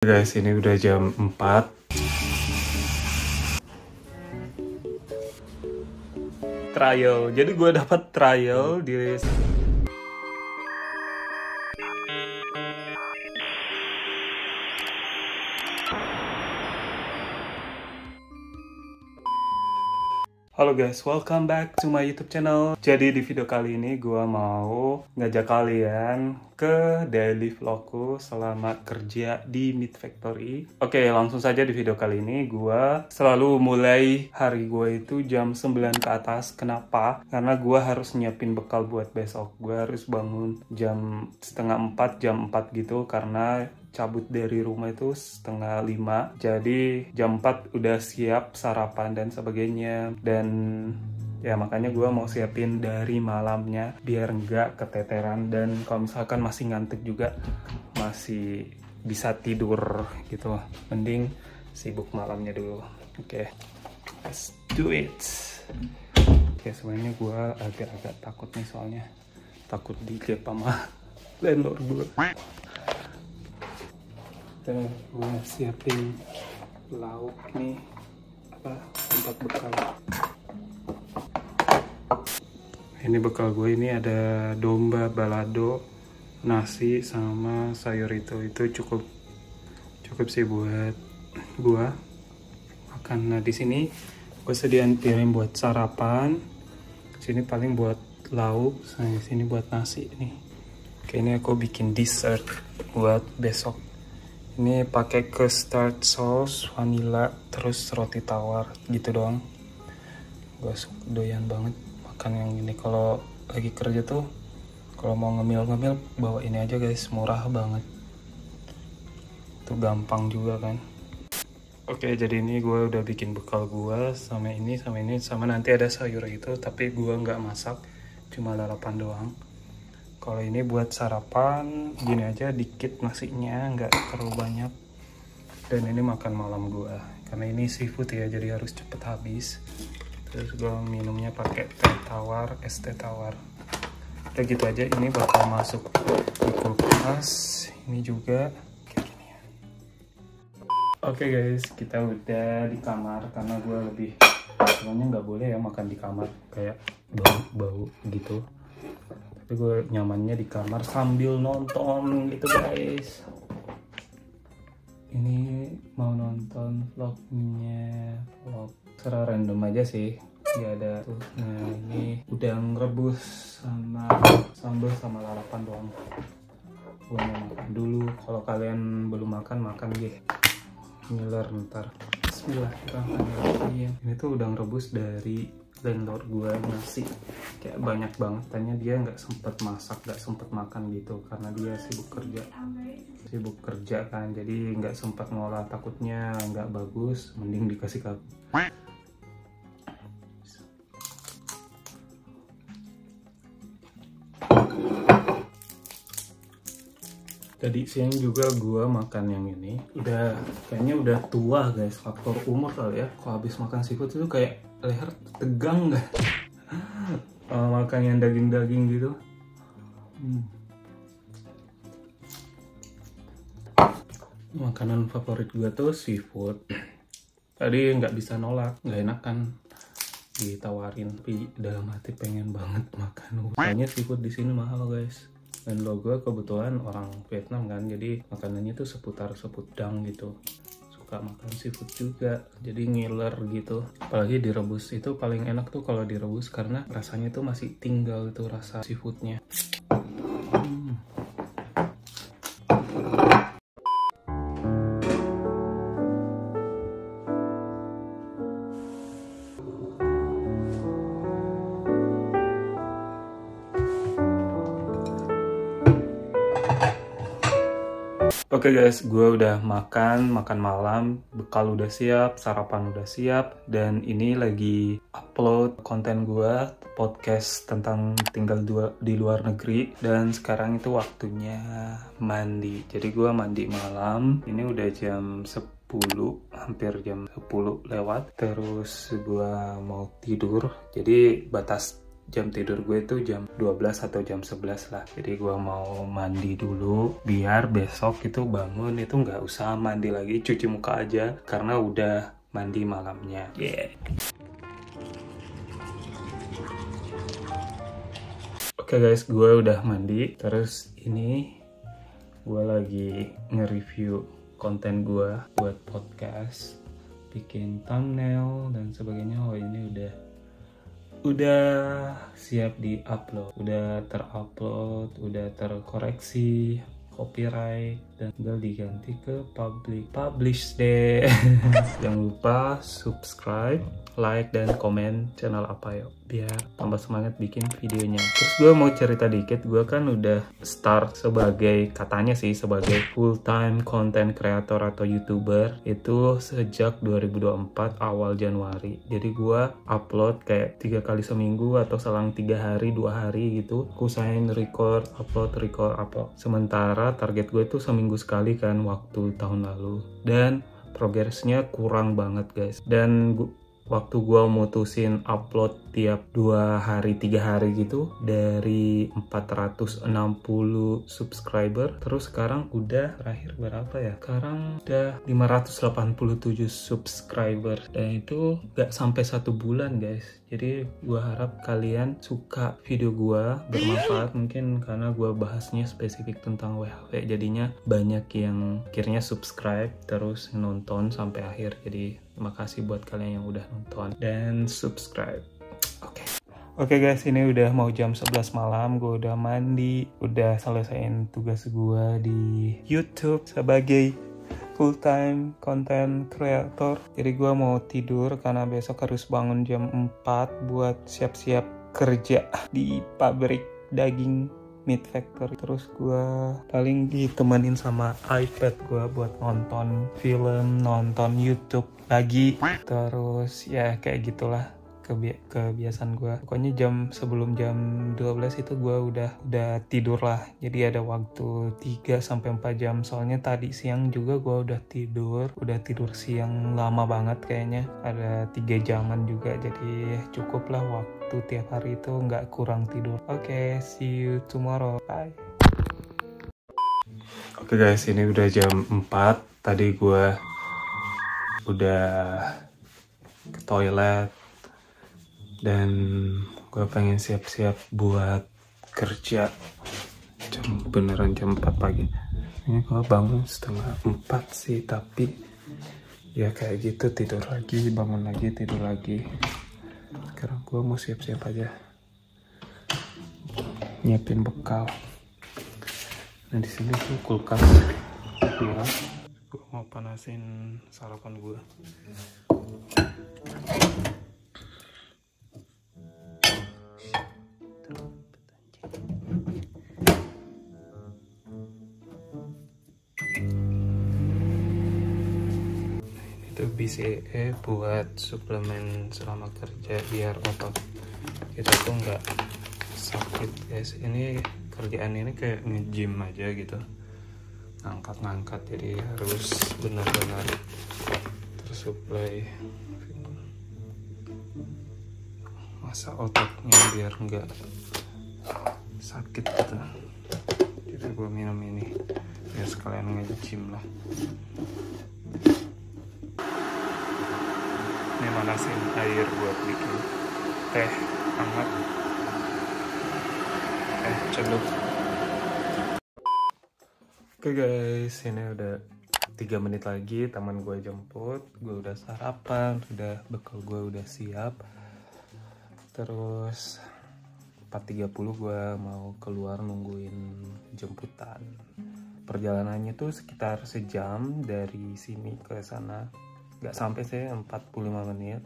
Guys, ini udah jam 4. Trial. Jadi gue dapat trial di Halo guys, welcome back to my YouTube channel. Jadi di video kali ini gue mau ngajak kalian ke daily vlogku selama kerja di Meat Factory. Oke, langsung saja di video kali ini gue selalu mulai hari gue itu jam 9 ke atas. Kenapa? Karena gue harus nyiapin bekal buat besok. Gue harus bangun jam setengah 4, jam 4 gitu karena cabut dari rumah itu setengah 5, jadi jam 4 udah siap sarapan dan sebagainya. Dan ya makanya gue mau siapin dari malamnya biar nggak keteteran, dan kalau misalkan masih ngantuk juga masih bisa tidur gitu, mending sibuk malamnya dulu. Oke, let's do it. Oke, sebenarnya gue agak-agak takut nih, soalnya takut dilihat sama landlord gue. Gue siapin lauk nih, tempat bekal. Ini bekal gue, ini ada domba balado, nasi sama sayur itu cukup sih buat gue makan. Nah di sini gue sediain piring buat sarapan, sini paling buat lauk, sama sini buat nasi nih. Kayaknya aku bikin dessert buat besok. Ini pakai custard sauce, vanilla, terus roti tawar gitu doang. Gue doyan banget makan yang ini. Kalau lagi kerja tuh, kalau mau ngemil-ngemil bawa ini aja guys, murah banget. Itu gampang juga kan. Oke, jadi ini gue udah bikin bekal gue sama ini, sama nanti ada sayur itu, tapi gue nggak masak, cuma lalapan doang. Kalau ini buat sarapan, gini aja dikit nasinya, nggak terlalu banyak. Dan ini makan malam gue, karena ini seafood ya, jadi harus cepet habis. Terus gue minumnya pakai teh tawar, es teh tawar. Udah gitu aja, ini bakal masuk di kulkas. Ini juga kayak gini ya. Oke guys, kita udah di kamar, karena gue lebih, sebenarnya nggak boleh ya makan di kamar, kayak bau-bau gitu. Tapi gue nyamannya di kamar sambil nonton gitu guys. Ini mau nonton vlognya, vlog secara random aja sih. Ya ada tuh. Nah ini udang rebus sama sambal sama lalapan doang. Gue mau makan dulu. Kalau kalian belum makan deh. Ngiler ntar. Bismillahirrahmanirrahim. Ini tuh udang rebus dari landlord gue, nasi kayak banyak banget. Tanya dia nggak sempet masak, nggak sempet makan gitu, karena dia sibuk kerja kan, jadi nggak sempat ngolah, takutnya nggak bagus, mending dikasih ke aku. Tadi siang juga gue makan yang ini, kayaknya udah tua guys, faktor umur kali ya. Kalau habis makan seafood itu kayak leher tegang nggak? Makan yang daging-daging gitu. Makanan favorit gue tuh seafood. Tadi nggak bisa nolak, nggak enak kan ditawarin, tapi dalam hati pengen banget makan. Soalnya seafood di sini mahal guys. Dan lo gue kebetulan orang Vietnam kan, jadi makanannya tuh seputar sepudang gitu. Suka makan seafood juga, jadi ngiler gitu. Apalagi direbus, itu paling enak tuh kalau direbus, karena rasanya tuh masih tinggal itu rasa seafoodnya. Oke guys, gue udah makan malam, bekal udah siap, sarapan udah siap, dan ini lagi upload konten gue, podcast tentang tinggal di luar negeri. Dan sekarang itu waktunya mandi, jadi gue mandi malam. Ini udah jam 10, hampir jam 10 lewat. Terus gue mau tidur, jadi batas jam tidur gue itu jam 12 atau jam 11 lah. Jadi gue mau mandi dulu biar besok itu bangun itu nggak usah mandi lagi, cuci muka aja karena udah mandi malamnya. Oke guys, gue udah mandi. Terus ini gue lagi nge-review konten gue buat podcast, bikin thumbnail dan sebagainya. Oh, ini udah siap di upload, udah terupload, udah terkoreksi copyright dan tinggal diganti ke publish deh. Jangan lupa subscribe, like, dan komen channel apa yuk biar tambah semangat bikin videonya. Terus gue mau cerita dikit, gue kan udah start katanya sih sebagai full time content creator atau youtuber itu sejak 2024 awal Januari. Jadi gue upload kayak 3 kali seminggu atau selang 3 hari 2 hari gitu. Aku usahain record upload. Sementara target gue itu seminggu sekali kan waktu tahun lalu, dan progresnya kurang banget guys. Dan waktu gue mutusin upload tiap 2 hari 3 hari gitu dari 460 subscriber, terus sekarang udah terakhir berapa ya, sekarang udah 587 subscriber, dan itu gak sampai 1 bulan guys. Jadi gue harap kalian suka video gue, bermanfaat mungkin karena gue bahasnya spesifik tentang WHW, jadinya banyak yang akhirnya subscribe terus nonton sampai akhir. Jadi terima kasih buat kalian yang udah nonton dan subscribe. Oke guys, ini udah mau jam 11 malam, gue udah mandi, udah selesaiin tugas gue di YouTube sebagai full time content creator. Jadi gue mau tidur karena besok harus bangun jam 4 buat siap-siap kerja di pabrik daging Meat Factory. Terus gue paling ditemenin sama iPad gue buat nonton film, nonton YouTube lagi. Terus ya kayak gitulah kebiasaan gue. Pokoknya sebelum jam 12 itu gue udah tidur lah. Jadi ada waktu 3-4 jam. Soalnya tadi siang juga gue udah tidur siang lama banget kayaknya. Ada 3 jaman juga. Jadi cukup lah waktu tiap hari itu, nggak kurang tidur. Oke, see you tomorrow. Bye. Oke guys, ini udah jam 4. Tadi gue udah ke toilet dan gue pengen siap-siap buat kerja. Beneran jam 4 pagi. Ini gue bangun 3:30 sih, tapi ya kayak gitu, tidur lagi, bangun lagi, tidur lagi. Sekarang gue mau siap-siap aja, nyiapin bekal. Nah di sini tuh kulkas dua. Gue mau panasin sarapan gue. BCAA buat suplemen selama kerja biar otot kita tuh nggak sakit guys. Ini kerjaan ini kayak nge-gym aja gitu, ngangkat-ngangkat, jadi harus benar-benar tersuplai masa ototnya biar nggak sakit gitu. Jadi gue minum ini biar sekalian nge-gym lah. Ini manasin air buat bikin teh hangat, celup. Oke guys, ini udah 3 menit lagi teman gue jemput. Gue udah sarapan, bekal gue udah siap. Terus 4:30 gue mau keluar nungguin jemputan. Perjalanannya tuh sekitar sejam dari sini ke sana. Nggak sampai sih, 45 menit.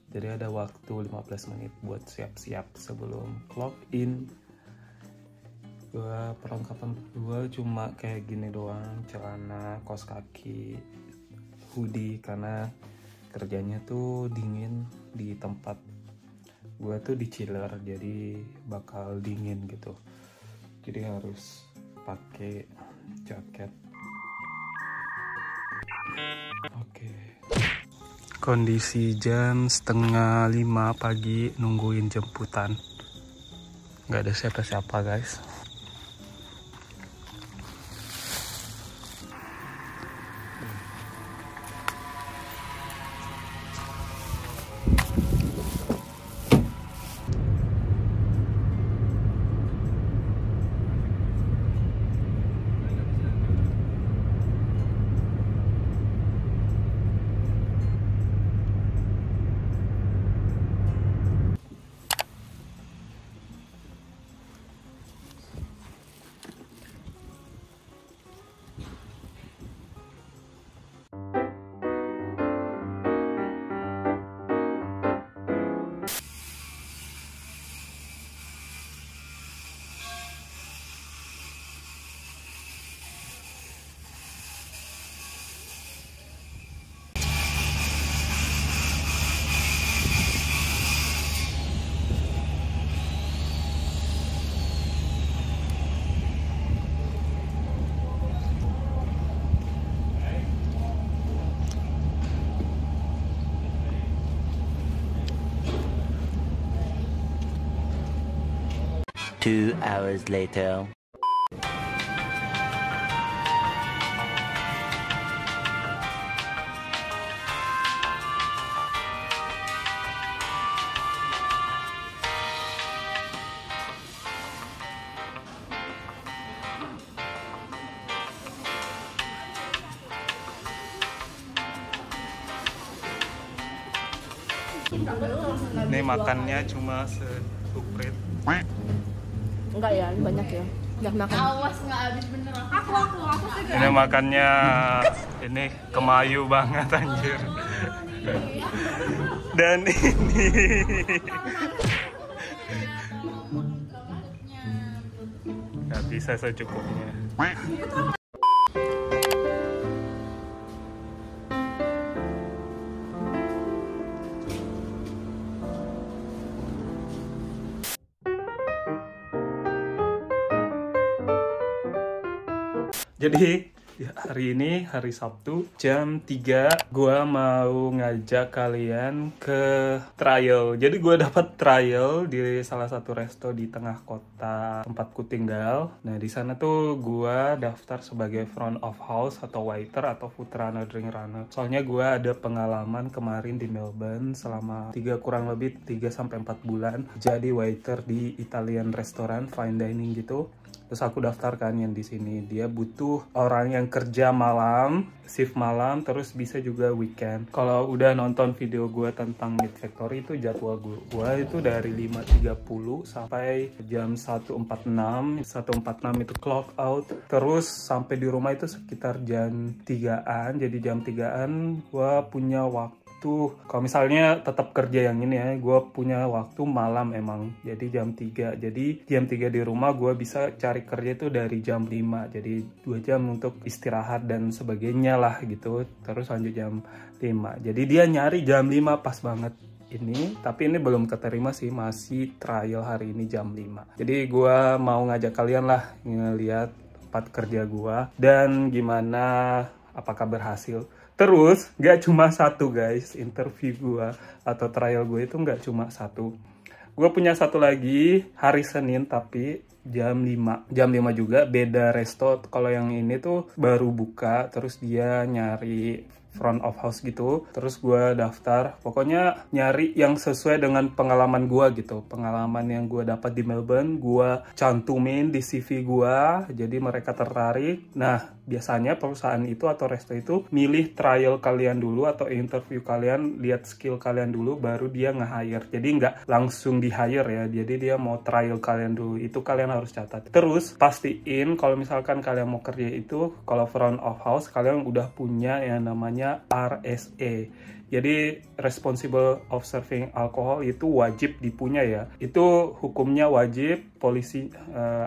Jadi ada waktu 15 menit buat siap-siap sebelum clock in. Perlengkapan gue cuma kayak gini doang, celana, kaos kaki, hoodie, karena kerjanya tuh dingin di tempat gue tuh di chiller, jadi bakal dingin gitu. Jadi harus pakai jaket. Oke. Kondisi jam 4:30 pagi nungguin jemputan. nggak ada siapa-siapa guys. Two hours later. Ini makannya cuma se-uprit. Enggak ya, banyak ya. Udah makan. Awas nggak habis bener. Aku sih. Ini makannya ini kemayu banget anjir. Dan ini nggak bisa secukupnya. Jadi ya, hari ini hari Sabtu jam 3 gua mau ngajak kalian ke trial. Jadi gua dapat trial di salah satu resto di tengah kota tempatku tinggal. Nah, di sana tuh gua daftar sebagai front of house atau waiter atau food runner, drink runner. Soalnya gua ada pengalaman kemarin di Melbourne selama kurang lebih 3 sampai 4 bulan jadi waiter di Italian restoran fine dining gitu. Terus aku daftarkan yang di sini. Dia butuh orang yang kerja malam, shift malam, terus bisa juga weekend. Kalau udah nonton video gue tentang Meat Factory itu jadwal gue itu dari 5.30 sampai jam 1.46. 1.46 itu clock out. Terus sampai di rumah itu sekitar jam 3-an. Jadi jam 3-an gue punya waktu. Kalau misalnya tetap kerja yang ini ya, gue punya waktu malam emang. Jadi jam 3. Jadi jam 3 di rumah gue bisa cari kerja itu dari jam 5. Jadi 2 jam untuk istirahat dan sebagainya lah gitu. Terus lanjut jam 5. Jadi dia nyari jam 5 pas banget ini. Tapi ini belum keterima sih, masih trial hari ini jam 5. Jadi gue mau ngajak kalian lah ngeliat tempat kerja gue. Dan gimana, apakah berhasil. Terus, gak cuma satu guys, interview gue atau trial gue itu gak cuma satu. Gue punya satu lagi hari Senin tapi jam 5. Jam 5 juga, beda resto. Kalau yang ini tuh baru buka, terus dia nyari front of house gitu. Terus gue daftar, pokoknya nyari yang sesuai dengan pengalaman gue gitu. Pengalaman yang gue dapat di Melbourne, gue cantumin di CV gue, jadi mereka tertarik. Nah, biasanya perusahaan itu atau resto itu milih trial kalian dulu atau interview kalian, lihat skill kalian dulu, baru dia nge-hire. Jadi nggak langsung di-hire ya, jadi dia mau trial kalian dulu. Itu kalian harus catat. Terus pastiin kalau misalkan kalian mau kerja itu, kalau front of house, kalian udah punya yang namanya RSA. Jadi responsible of serving alcohol itu wajib dipunya ya. Itu hukumnya wajib, polisi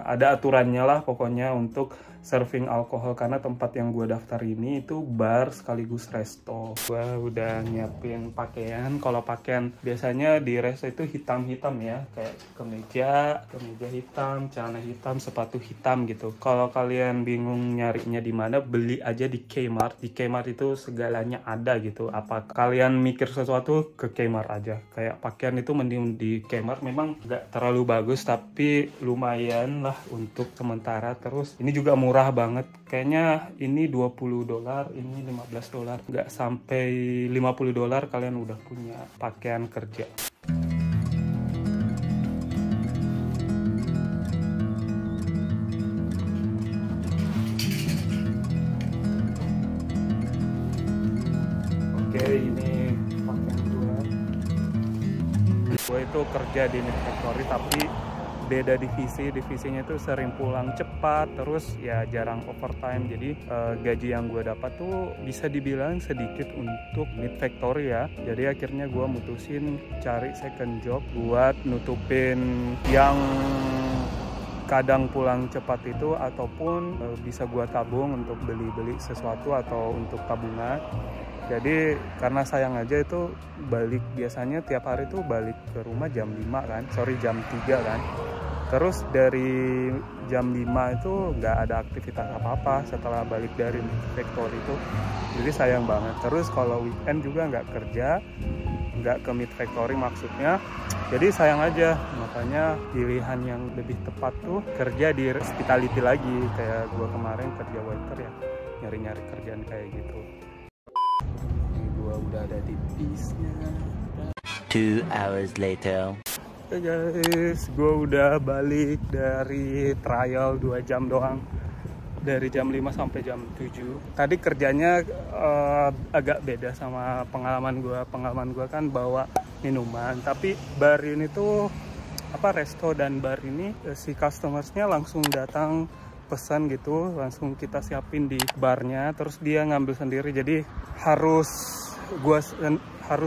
ada aturannya lah pokoknya untuk serving alkohol, karena tempat yang gue daftar ini itu bar sekaligus resto. Gue udah nyiapin pakaian. Kalau pakaian biasanya di resto itu hitam-hitam ya, kayak kemeja hitam, celana hitam, sepatu hitam gitu. Kalau kalian bingung nyarinya di mana, beli aja di Kmart. Di Kmart itu segalanya ada gitu. Apa kalian kalian mikir sesuatu ke Kmart aja. Kayak pakaian itu mending di Kmart, memang nggak terlalu bagus tapi lumayan lah untuk sementara. Terus ini juga murah banget, kayaknya ini $20, ini $15, nggak sampai $50 kalian udah punya pakaian kerja. Oke, ini pakaian gue itu kerja di Meat Factory tapi beda divisinya itu sering pulang cepat, terus ya jarang overtime. Jadi gaji yang gue dapat tuh bisa dibilang sedikit untuk Meat Factory ya. Jadi akhirnya gue mutusin cari second job buat nutupin yang kadang pulang cepat itu, ataupun bisa gue tabung untuk beli sesuatu atau untuk tabungan. Jadi karena sayang aja itu balik, biasanya tiap hari tuh balik ke rumah jam 3 kan. Terus dari jam 5 itu nggak ada aktivitas apa-apa setelah balik dari factory itu. Jadi sayang banget. Terus kalau weekend juga nggak kerja, nggak ke Meat Factory maksudnya. Jadi sayang aja, makanya pilihan yang lebih tepat tuh kerja di hospitality lagi. Kayak gue kemarin kerja waiter ya, nyari-nyari kerjaan kayak gitu. Udah ada di bisnya. 2 hours later. Hey guys, gue udah balik dari trial 2 jam doang, dari jam 5 sampai jam 7. Tadi kerjanya agak beda sama pengalaman gue kan bawa minuman, tapi bar ini tuh resto dan bar ini si customersnya langsung datang pesan gitu, langsung kita siapin di barnya, terus dia ngambil sendiri. Jadi harus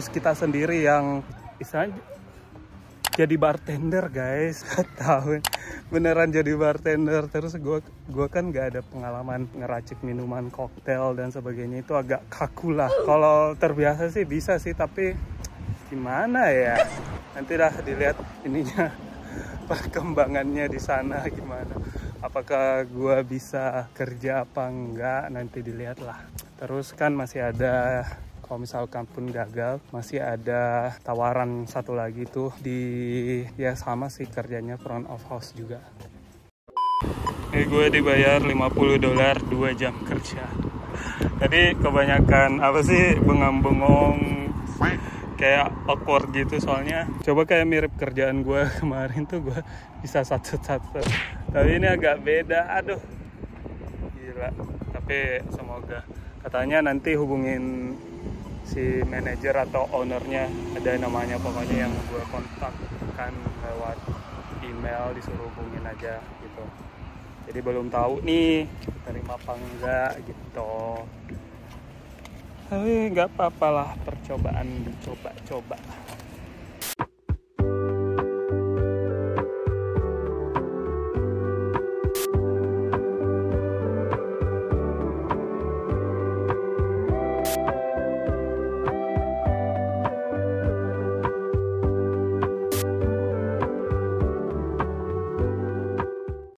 kita sendiri yang istilahnya jadi bartender guys. Tahu beneran jadi bartender. Terus gue kan nggak ada pengalaman ngeracik minuman koktail dan sebagainya, itu agak kaku lah. Kalau terbiasa sih bisa sih, tapi gimana ya, nanti dah dilihat ininya perkembangannya di sana gimana, apakah gue bisa kerja apa enggak, nanti dilihat lah. Terus kan masih ada, kalau misalkan pun gagal, masih ada tawaran satu lagi tuh di, ya sama sih kerjanya front of house juga. Gue dibayar $50 2 jam kerja. Jadi kebanyakan bengong-bengong, kayak awkward gitu soalnya. Coba kayak mirip kerjaan gue kemarin tuh, gue bisa satu-satu. Tapi ini agak beda, aduh gila. Tapi semoga, katanya nanti hubungin si manajer atau ownernya, ada namanya pokoknya, yang gue kontakkan lewat email, disuruh hubungin aja gitu. Jadi belum tahu nih terima apa enggak gitu. Tapi nggak apa-apa lah, percobaan dicoba-coba.